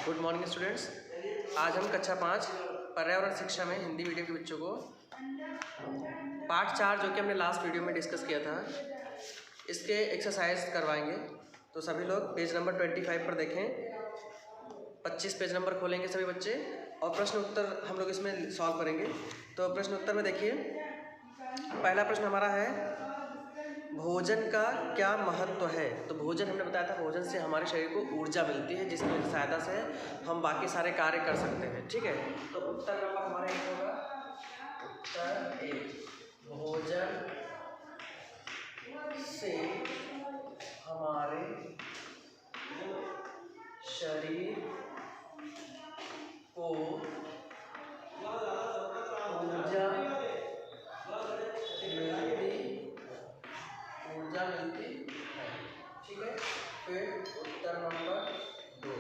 Good morning students. आज हम कक्षा 5 पर्यावरण शिक्षा में हिंदी मीडियम के बच्चों को पार्ट 4 जो कि हमने लास्ट वीडियो में डिस्कस किया था, इसके एक्सरसाइज करवाएंगे। तो सभी लोग पेज नंबर 25 पर देखें। 25 पेज नंबर खोलेंगे सभी बच्चे और प्रश्न उत्तर हम लोग इसमें सॉल्व करेंगे। तो प्रश्न उत्तर में देखिए, पहला प्रश्न हमारा है भोजन का क्या महत्व है। तो भोजन हमने बताया था, भोजन से हमारे शरीर को ऊर्जा मिलती है जिसकी सहायता से हम बाकी सारे कार्य कर सकते हैं। ठीक है, तो उत्तर नंबर हमारा एक होगा, उत्तर एक, भोजन से हमारे शरीर को ऊर्जा मिलती है। ठीक है, फिर उत्तर नंबर 2।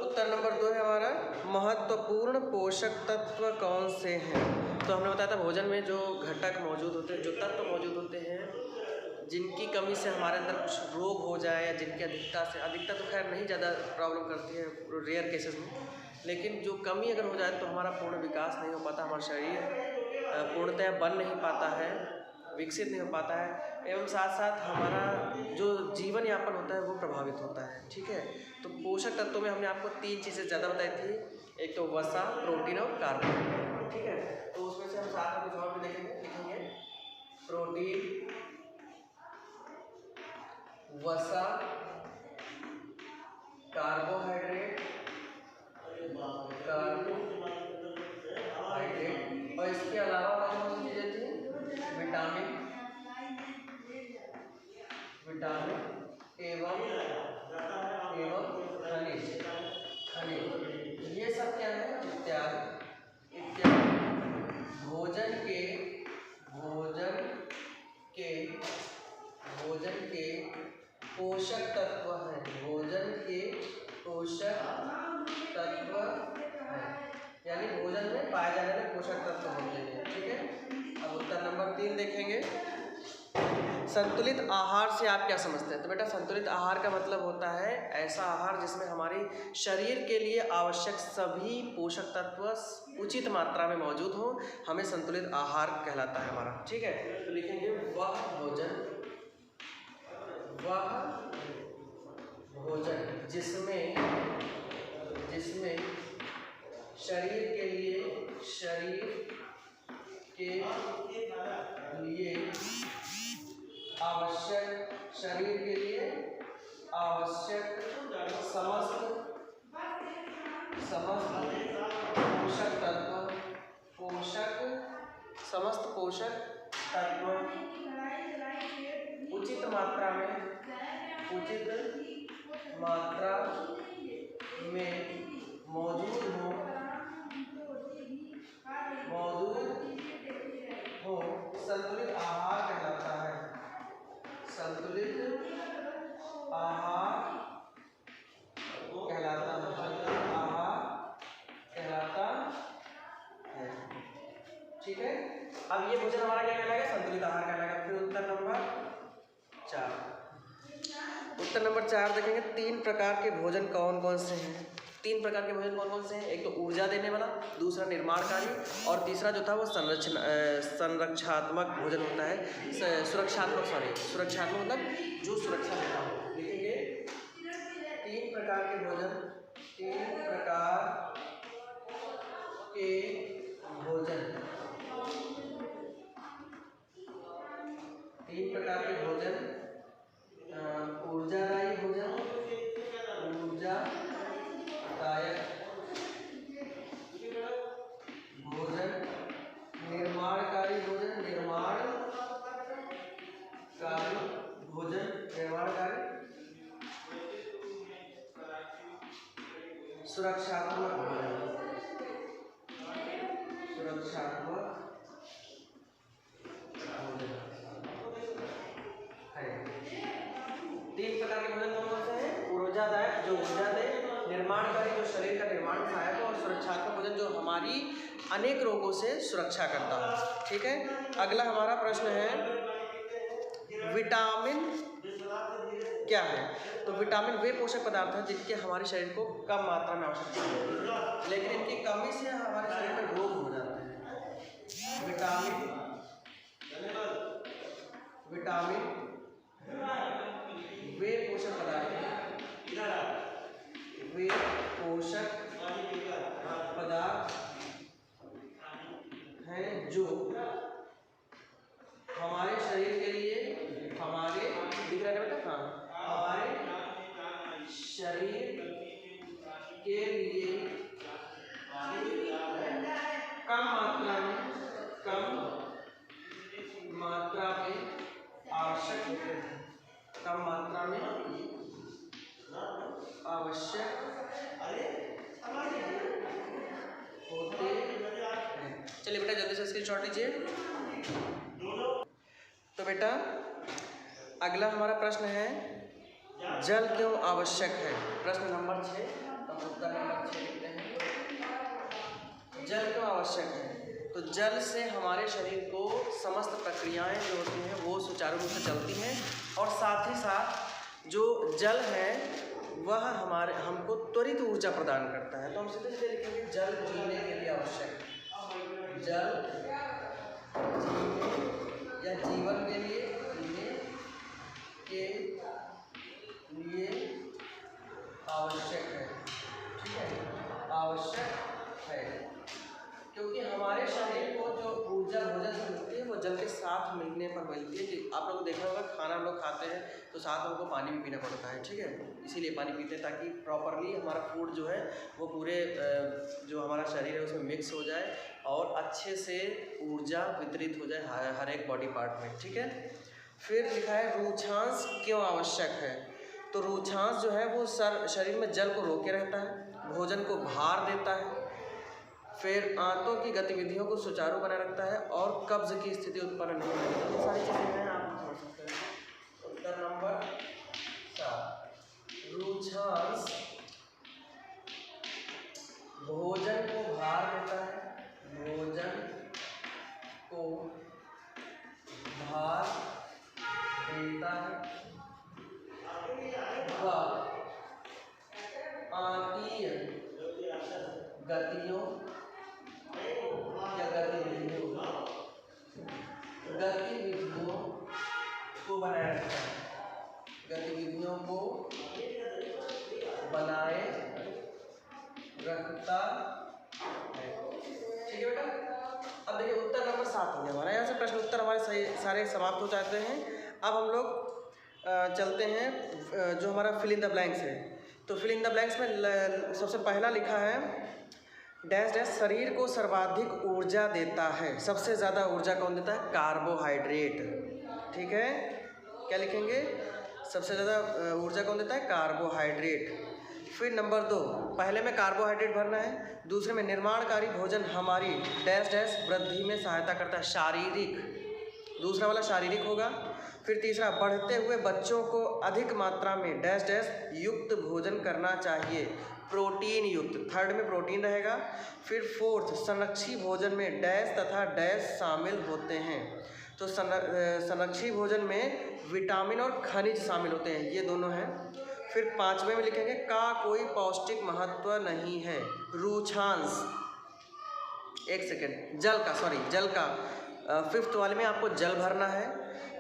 उत्तर नंबर 2 है हमारा, महत्वपूर्ण पोषक तत्व कौन से हैं। तो हमने बताया था भोजन में जो घटक मौजूद होते हैं, जो तत्व मौजूद होते हैं, जिनकी कमी से हमारे अंदर कुछ रोग हो जाए या जिनकी अधिकता तो खैर नहीं ज़्यादा प्रॉब्लम करती है रेयर केसेस में, लेकिन जो कमी अगर हो जाए तो हमारा पूर्ण विकास नहीं हो पाता, हमारा शरीर पूर्णतः बन नहीं पाता है, विकसित नहीं हो पाता है, एवं साथ साथ हमारा जो जीवन यापन होता है वो प्रभावित होता है। ठीक है, तो पोषक तत्वों में हमने आपको 3 चीज़ें ज़्यादा बताई थी, एक तो वसा, प्रोटीन और कार्बोहाइड्रेट। ठीक है, तो उसमें से हम साथ में कुछ और भी लिखेंगे, प्रोटीन, वसा, कार्बोहाइड्रेट और इसके अलावा कौन सी चीज़ें थी, विटामिन एवं खनिज, ये सब क्या है, इत्यादि। भोजन के पोषक तत्व हैं, भोजन के पोषक तत्व हैं, यानी भोजन में पाए जाने वाले पोषक तत्व होते हैं। ठीक है, अब उत्तर नंबर 3 देखेंगे, संतुलित आहार से आप क्या समझते हैं। तो बेटा संतुलित आहार का मतलब होता है ऐसा आहार जिसमें हमारी शरीर के लिए आवश्यक सभी पोषक तत्व उचित मात्रा में मौजूद हो, हमें संतुलित आहार कहलाता है हमारा। ठीक है, तो लिखेंगे वह भोजन जिसमें शरीर के आवश्यक समस्त पोषक तत्व उचित मात्रा में मौजूद हो संतुलित आहार कहलाता है। ठीक है, अब ये भोजन हमारा क्या कहलाएगा, संतुलित आहार कहलाएगा। फिर उत्तर नंबर 4 देखेंगे, 3 प्रकार के भोजन कौन कौन से हैं। 3 प्रकार के भोजन कौन कौन से हैं, एक तो ऊर्जा देने वाला, दूसरा निर्माणकारी और तीसरा जो था वो संरक्षात्मक भोजन होता है। सुरक्षात्मक मतलब जो सुरक्षा देता हो। लिखेंगे 3 प्रकार के भोजन, 3 प्रकार के भोजन ऊर्जादायक भोजन, निर्माणकारी सुरक्षात्मक है। 3 प्रकार के भोजन कौन से हैं, ऊर्जादायक जो ऊर्जा दे, निर्माणकारी जो शरीर का निर्माण सहायक हो, और सुरक्षात्मक भोजन जो हमारी अनेक रोगों से सुरक्षा करता हो। ठीक है, अगला हमारा प्रश्न है, क्या है? तो विटामिन वे पोषक पदार्थ हैं जिनके हमारे शरीर को कम मात्रा में आवश्यकता होती है, लेकिन इनकी कमी से हमारे शरीर में रोग हो जाते हैं। विटामिन वे पोषक पदार्थ हैं जो हमारे शरीर के लिए, हमारे दिख रहा है बेटा, हाँ, हमारे शरीर के लिए कम मात्रा में आवश्यक होते हैं, कम मात्रा में आवश्यक होते हैं। चलिए बेटा जल्दी से स्क्रीनशॉट लीजिए। तो बेटा अगला हमारा प्रश्न है, जल क्यों आवश्यक है? प्रश्न नंबर 6, हम उत्तर नंबर 6 लिखते हैं। जल क्यों आवश्यक है? तो जल से हमारे शरीर को समस्त प्रक्रियाएं जो होती हैं वो सुचारू रूप से चलती हैं, और साथ ही साथ जो जल है वह हमको त्वरित ऊर्जा प्रदान करता है। तो हम सीधे सीधे लिखेंगे जल जीने के लिए आवश्यक है। जल जीने या जीवन के लिए, जीने के लिए आवश्यक है। ठीक है, आवश्यक है, क्योंकि हमारे शरीर को जो ऊर्जा भोजन से मिलती है वो जल के साथ मिलने पर मिलती है। कि आप लोग देखा होगा खाना हम लोग खाते हैं तो साथ में हमको पानी भी पीना पड़ता है। ठीक है, इसीलिए पानी पीते हैं ताकि प्रॉपरली हमारा फूड जो है वो पूरे जो हमारा शरीर है उसमें मिक्स हो जाए और अच्छे से ऊर्जा वितरित हो जाए हर एक बॉडी पार्ट में। ठीक है, फिर लिखा है रूक्षांश क्यों आवश्यक है? तो रूक्षांश जो है वो शरीर में जल को रोके रहता है, भोजन को भार देता है, फिर आंतों की गतिविधियों को सुचारू बनाए रखता है और कब्ज की स्थिति उत्पन्न नहीं होती। ये सारी चीज़ें हैं, आप समझ सकते हैं। उत्तर नंबर 4, रूक्षांश भोजन को भार देता है, भोजन को भार देता है व आंतीय गतियों को बनाए रखता है, गतिविधियों को बनाए रखता है। ठीक है बेटा, अब देखिए उत्तर नंबर 7 हो गया हमारा। यहाँ से प्रश्न उत्तर हमारे सही सारे समाप्त हो जाते हैं। अब हम लोग चलते हैं जो हमारा फिल इन द ब्लैंक्स है। तो फिल इन द ब्लैंक्स में सबसे पहला लिखा है डैश डैश शरीर को सर्वाधिक ऊर्जा देता है। सबसे ज़्यादा ऊर्जा कौन देता है? कार्बोहाइड्रेट। ठीक है, क्या लिखेंगे? सबसे ज़्यादा ऊर्जा कौन देता है? कार्बोहाइड्रेट। फिर नंबर 2, पहले में कार्बोहाइड्रेट भरना है, दूसरे में निर्माणकारी भोजन हमारी डैश डैश वृद्धि में सहायता करता है, शारीरिक, दूसरा वाला शारीरिक होगा। फिर तीसरा, बढ़ते हुए बच्चों को अधिक मात्रा में डैश डैश युक्त भोजन करना चाहिए, प्रोटीन युक्त, थर्ड में प्रोटीन रहेगा। फिर फोर्थ, संरक्षी भोजन में डैश तथा डैश शामिल होते हैं। तो संरक्षी भोजन में विटामिन और खनिज शामिल होते हैं, ये दोनों हैं। फिर 5वें में लिखेंगे का कोई पौष्टिक महत्व नहीं है, रूक्षांश, एक सेकेंड, जल का 5th वाले में आपको जल भरना है।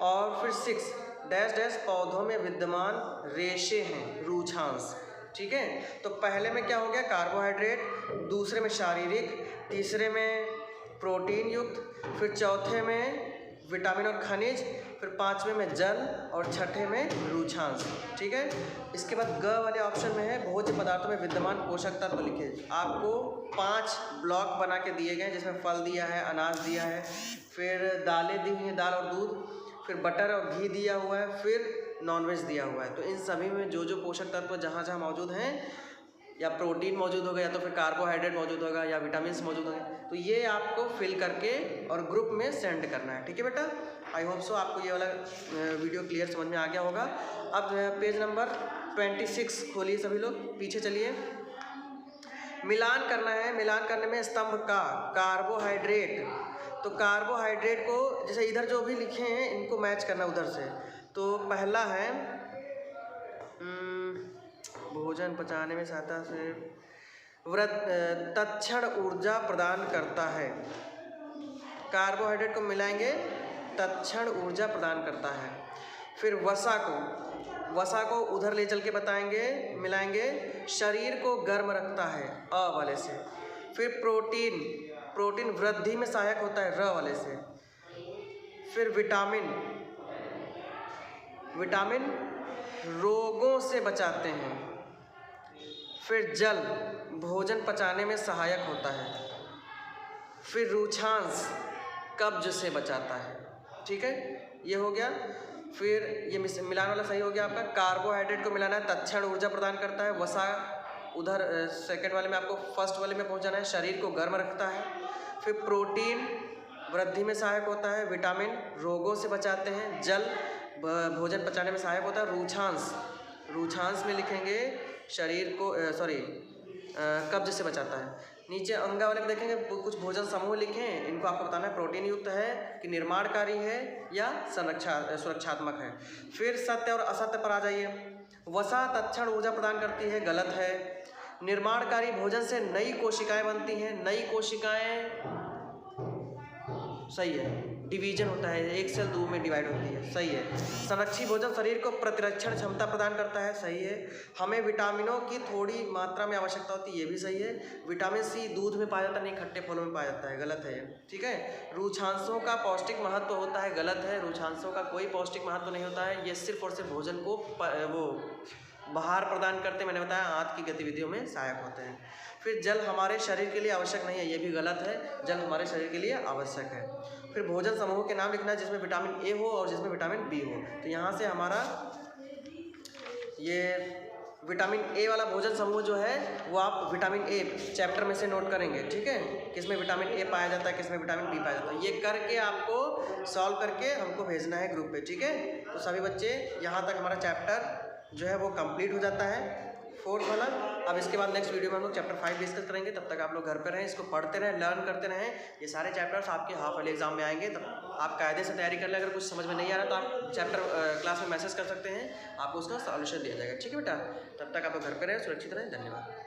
और फिर 6 डैश डैश पौधों में विद्यमान रेशे हैं, रूक्षांश। ठीक है, तो पहले में क्या हो गया? कार्बोहाइड्रेट, दूसरे में शारीरिक, तीसरे में प्रोटीन युक्त, फिर चौथे में विटामिन और खनिज, फिर 5वें में जल और छठे में रूक्षांश। ठीक है, इसके बाद ग वाले ऑप्शन में है भोज्य पदार्थों में विद्यमान पोषक तत्व लिखे। आपको 5 ब्लॉक बना के दिए गए जिसमें फल दिया है, अनाज दिया है, फिर दालें दी हुई हैं, दाल और दूध, फिर बटर और घी दिया हुआ है, फिर नॉनवेज दिया हुआ है। तो इन सभी में जो जो पोषक तत्व जहाँ जहाँ मौजूद हैं, या प्रोटीन मौजूद होगा, या तो फिर कार्बोहाइड्रेट मौजूद होगा, या विटामिन मौजूद होंगे, तो ये आपको फिल करके और ग्रुप में सेंड करना है। ठीक है बेटा, आई होप सो आपको ये वाला वीडियो क्लियर समझ में आ गया होगा। अब पेज नंबर 26 खोलिए सभी लोग, पीछे चलिए। मिलान करना है, मिलान करने में स्तंभ का कार्बोहाइड्रेट, तो कार्बोहाइड्रेट को जैसे इधर जो भी लिखे हैं इनको मैच करना उधर से। तो पहला है भोजन पचाने में सहायता से तत्क्षण ऊर्जा प्रदान करता है। कार्बोहाइड्रेट को मिलाएंगे, तत्क्षण ऊर्जा प्रदान करता है। फिर वसा को उधर ले चल के बताएंगे, मिलाएंगे, शरीर को गर्म रखता है, अ वाले से। फिर प्रोटीन वृद्धि में सहायक होता है, र वाले से। फिर विटामिन रोगों से बचाते हैं। फिर जल भोजन पचाने में सहायक होता है। फिर रुक्षांश कब्ज से बचाता है। ठीक है, ये हो गया। फिर ये मिलान वाला सही हो गया आपका। कार्बोहाइड्रेट को मिलाना है, तत्क्षण ऊर्जा प्रदान करता है। वसा उधर सेकंड वाले में, आपको फर्स्ट वाले में पहुंचाना है, शरीर को गर्म रखता है। फिर प्रोटीन वृद्धि में सहायक होता है। विटामिन रोगों से बचाते हैं। जल भोजन पचाने में सहायक होता है। रुक्षांश में लिखेंगे, शरीर को कब्ज से बचाता है। नीचे अंगा वाले में देखेंगे, कुछ भोजन समूह लिखे हैं, इनको आपको बताना है प्रोटीन युक्त है कि निर्माणकारी है या सुरक्षात्मक है। फिर सत्य और असत्य पर आ जाइए। वसा तत्क्षण ऊर्जा प्रदान करती है, गलत है। निर्माणकारी भोजन से नई कोशिकाएं बनती हैं, नई कोशिकाएं सही है। डिवीजन होता है, एक सेल दो में डिवाइड होती है, सही है। संरक्षित भोजन शरीर को प्रतिरक्षण क्षमता प्रदान करता है, सही है। हमें विटामिनों की थोड़ी मात्रा में आवश्यकता होती है, ये भी सही है। विटामिन सी दूध में पाया जाता है, नहीं खट्टे फलों में पाया जाता है, गलत है ये। ठीक है। रुक्षांशों का पौष्टिक महत्व होता है, गलत है। रुक्षांशों का कोई पौष्टिक महत्व नहीं होता है, ये सिर्फ और सिर्फ भोजन को वो बाहर प्रदान करते, मैंने बताया आंत की गतिविधियों में सहायक होते हैं। फिर जल हमारे शरीर के लिए आवश्यक नहीं है, ये भी गलत है। जल हमारे शरीर के लिए आवश्यक है। फिर भोजन समूह के नाम लिखना है जिसमें विटामिन ए हो और जिसमें विटामिन बी हो। तो यहाँ से हमारा ये विटामिन ए वाला भोजन समूह जो है वो आप विटामिन ए चैप्टर में से नोट करेंगे। ठीक है, किसमें विटामिन ए पाया जाता है, किसमें विटामिन बी पाया जाता है, ये करके आपको सॉल्व करके हमको भेजना है ग्रुप पे। ठीक है, तो सभी बच्चे यहाँ तक हमारा चैप्टर जो है वो कंप्लीट हो जाता है, 4th वाला। अब इसके बाद नेक्स्ट वीडियो में हम लोग चैप्टर 5 डिस्कस करेंगे। तब तक आप लोग घर पे रहें, इसको पढ़ते रहें, लर्न करते रहें। ये सारे चैप्टर्स आपके हाफ वाले एग्जाम में आएंगे, तब आप कायदे से तैयारी कर लें। अगर कुछ समझ में नहीं आ रहा तो आप चैप्टर क्लास में मैसेज कर सकते हैं, आपको उसका सॉल्यूशन दिया जाएगा। ठीक है बेटा, तब तक आप लोग घर पे रहें, सुरक्षित रहें। धन्यवाद।